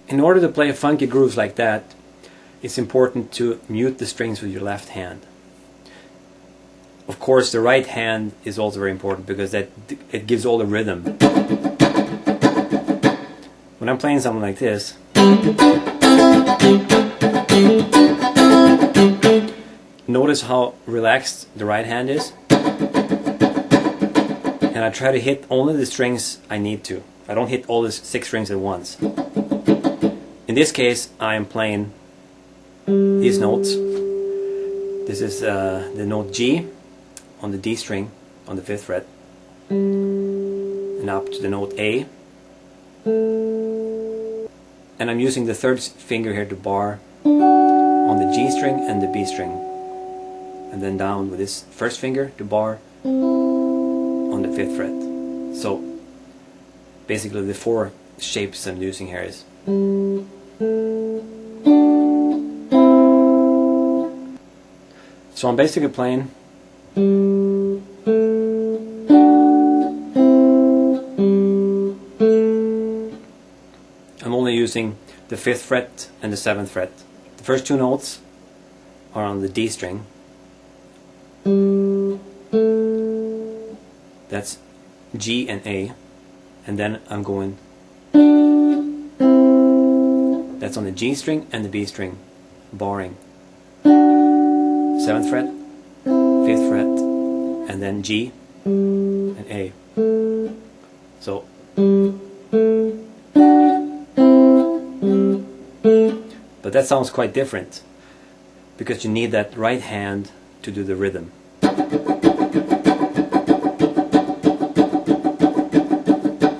In order to play funky grooves like that, it's important to mute the strings with your left hand. Of course, the right hand is also very important because it gives all the rhythm. When I'm playing something like this, notice how relaxed the right hand is, and I try to hit only the strings I need to. I don't hit all the 6 strings at once. In this case, I am playing these notes. This is the note G on the D string on the 5th fret, and up to the note A, and I'm using the 3rd finger here to bar on the G string and the B string, and then down with this 1st finger to bar on the 5th fret. So basically the 4 shapes I'm using here is so I'm basically playing I'm only using the 5th fret and the 7th fret. The first 2 notes are on the D string. That's G and A, and then I'm going, that's on the G string and the B string, barring 7th fret, 5th fret, and then G and A. So but that sounds quite different because you need that right hand to do the rhythm.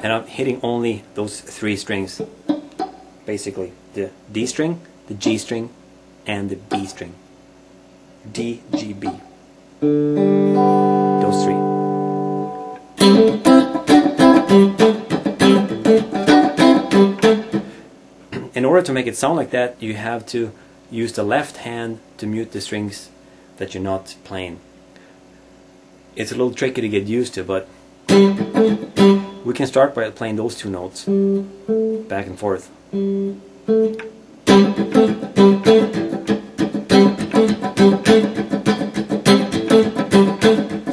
And I'm hitting only those 3 strings, basically the D string, the G string, and the B string. D, G, B. Those 3. In order to make it sound like that, you have to use the left hand to mute the strings that you're not playing. It's a little tricky to get used to, but we can start by playing those 2 notes back and forth.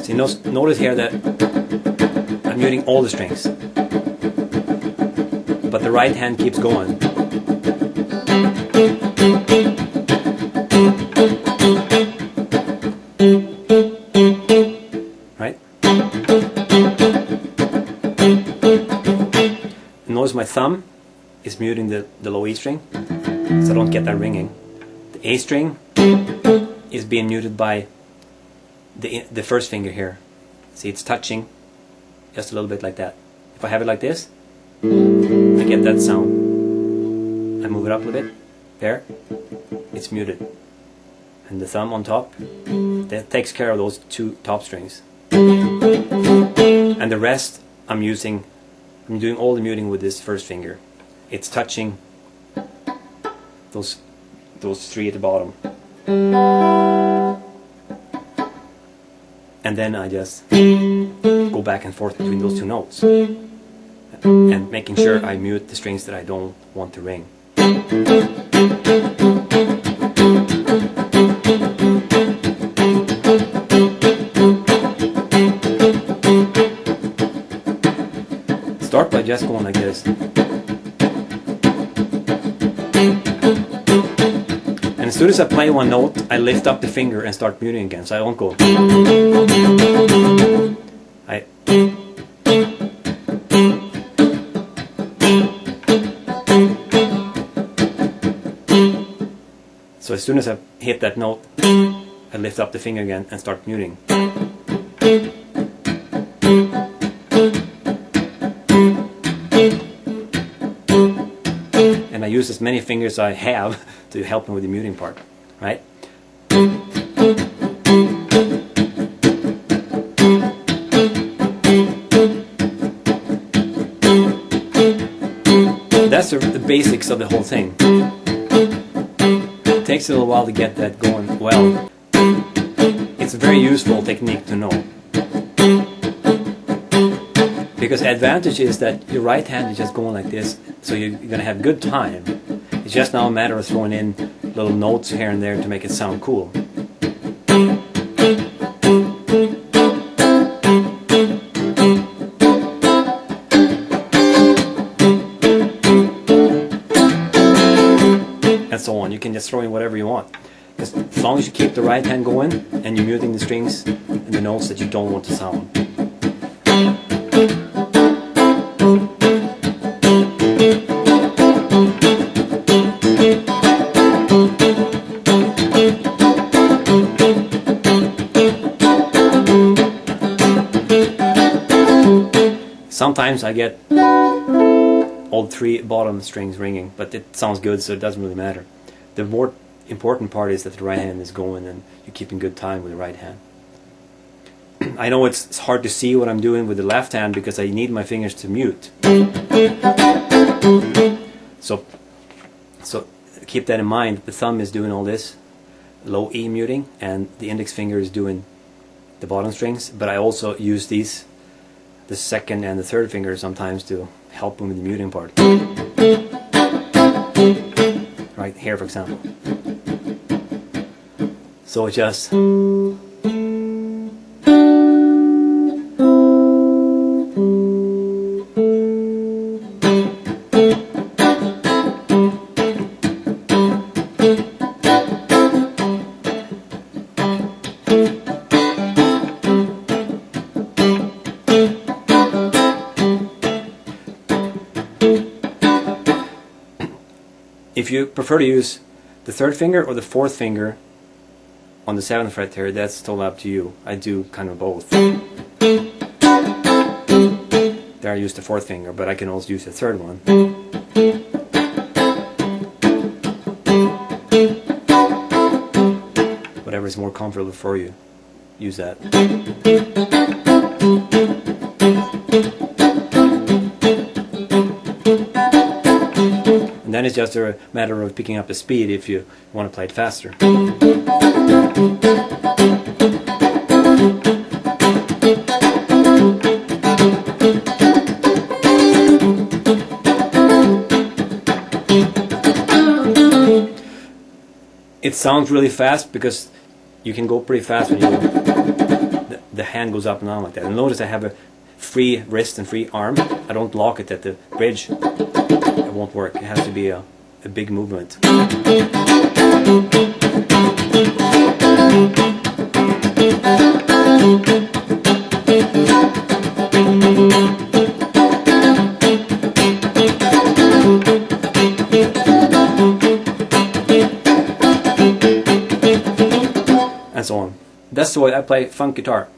See, notice here that I'm muting all the strings, but the right hand keeps going. Right? Notice my thumb is muting the low E string, so I don't get that ringing. The A string is being muted by the 1st finger here. See, it's touching just a little bit like that. If I have it like this, I get that sound. I move it up a little bit. There, it's muted. And the thumb on top, that takes care of those 2 top strings. And the rest I'm doing all the muting with this 1st finger. It's touching those 3 at the bottom. And then I just go back and forth between those 2 notes. And making sure I mute the strings that I don't want to ring. Start by just going like this. And as soon as I play 1 note, I lift up the finger and start muting again, so I won't go. So as soon as I hit that note, I lift up the finger again and start muting. And I use as many fingers as I have to help me with the muting part, right? That's the basics of the whole thing. It takes a little while to get that going well. It's It's a very useful technique to know. Because the advantage is that your right hand is just going like this, so you're going to have good time. It's just now a matter of throwing in little notes here and there to make it sound cool. And so on. You can just throw in whatever you want. As long as you keep the right hand going and you're muting the strings and the notes that you don't want to sound. Sometimes I get all three bottom strings ringing, but it sounds good, so it doesn't really matter. The more important part is that the right hand is going and you're keeping good time with the right hand. I know it's hard to see what I'm doing with the left hand because I need my fingers to mute. So keep that in mind. The thumb is doing all this low E muting and the index finger is doing the bottom strings, but I also use these, the second and the third finger sometimes, to help them with the muting part. Right here, for example. So it just if you prefer to use the third finger or the fourth finger on the 7th fret here, that's totally up to you. I do kind of both. There I use the fourth finger, but I can also use the third one. Whatever is more comfortable for you, use that. And then it's just a matter of picking up the speed if you want to play it faster. It sounds really fast because you can go pretty fast when the hand goes up and down like that. And notice I have a free wrist and free arm. I don't lock it at the bridge. It won't work. It has to be a big movement. And so on. That's the way I play funk guitar.